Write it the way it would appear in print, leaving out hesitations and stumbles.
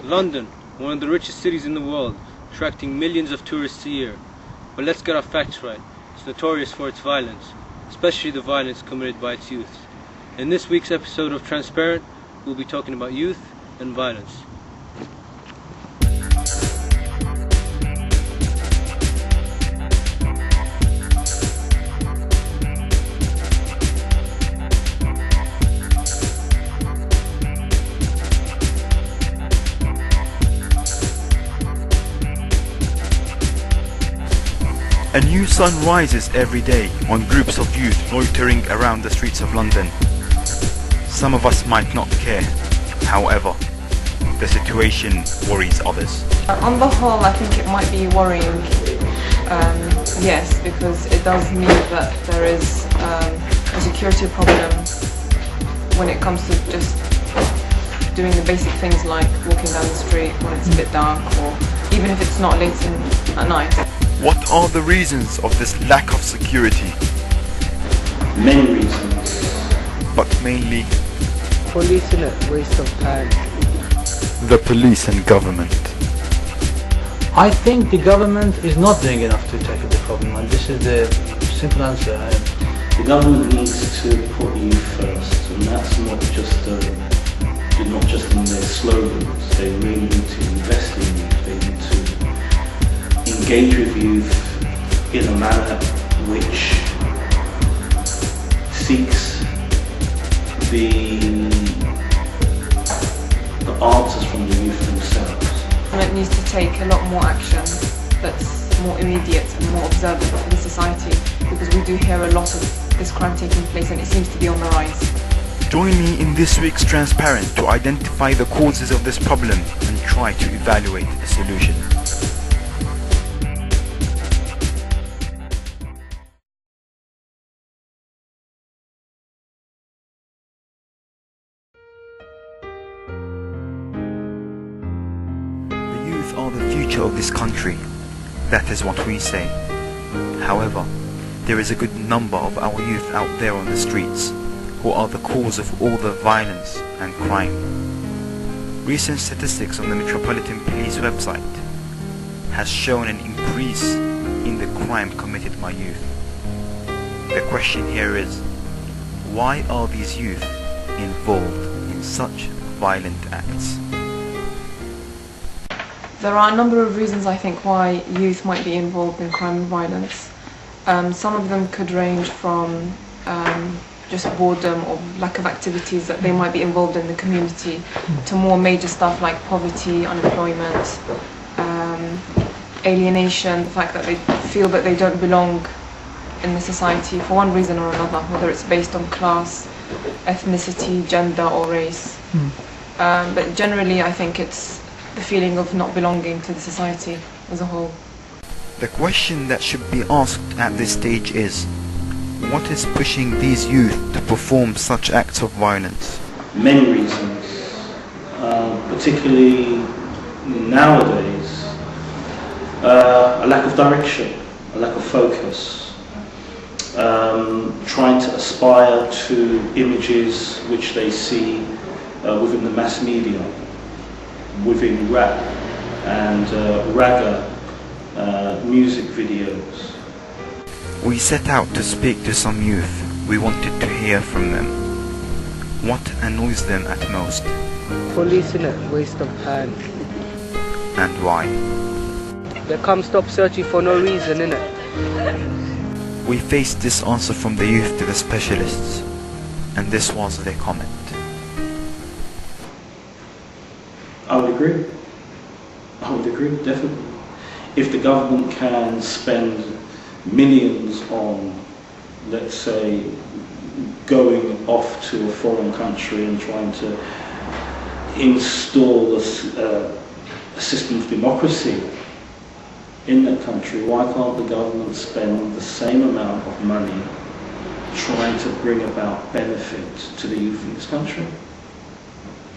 London, one of the richest cities in the world, attracting millions of tourists a year. But let's get our facts right. It's notorious for its violence, especially the violence committed by its youth. In this week's episode of Transparent, we'll be talking about youth and violence. A new sun rises every day on groups of youth loitering around the streets of London. Some of us might not care, however, the situation worries others. On the whole, I think it might be worrying, yes, because it does mean that there is a security problem when it comes to just doing the basic things like walking down the street when it's a bit dark, or even if it's not late at night. What are the reasons of this lack of security? Many reasons. But mainly police, innit? Waste of time. The police and government. I think the government is not doing enough to tackle the problem, and this is the simple answer. The government needs to put you first, and that's not just in their slogans. They really need to invest in you. They need to engage with youth in a manner which seeks the answers from the youth themselves. And it needs to take a lot more action that's more immediate and more observable for the society, because we do hear a lot of this crime taking place and it seems to be on the rise. Join me in this week's Transparent to identify the causes of this problem and try to evaluate a solution. Are the future of this country. That is what we say. However, there is a good number of our youth out there on the streets who are the cause of all the violence and crime. Recent statistics on the Metropolitan Police website has shown an increase in the crime committed by youth. The question here is, why are these youth involved in such violent acts? There are a number of reasons, I think, why youth might be involved in crime and violence. Some of them could range from just boredom or lack of activities that they might be involved in the community, to more major stuff like poverty, unemployment, alienation, the fact that they feel that they don't belong in the society for one reason or another, whether it's based on class, ethnicity, gender or race. But generally I think it's the feeling of not belonging to the society as a whole. The question that should be asked at this stage is, what is pushing these youth to perform such acts of violence? Many reasons, particularly nowadays, a lack of direction, a lack of focus, trying to aspire to images which they see within the mass media, within rap and ragga music videos. We set out to speak to some youth. We wanted to hear from them. What annoys them at most? Police, innit? Waste of time. And why? They come stop searching for no reason, innit? We faced this answer from the youth to the specialists, and this was their comment. I would agree. I would agree, definitely. If the government can spend millions on, let's say, going off to a foreign country and trying to install a system of democracy in that country, why can't the government spend the same amount of money trying to bring about benefit to the youth in this country?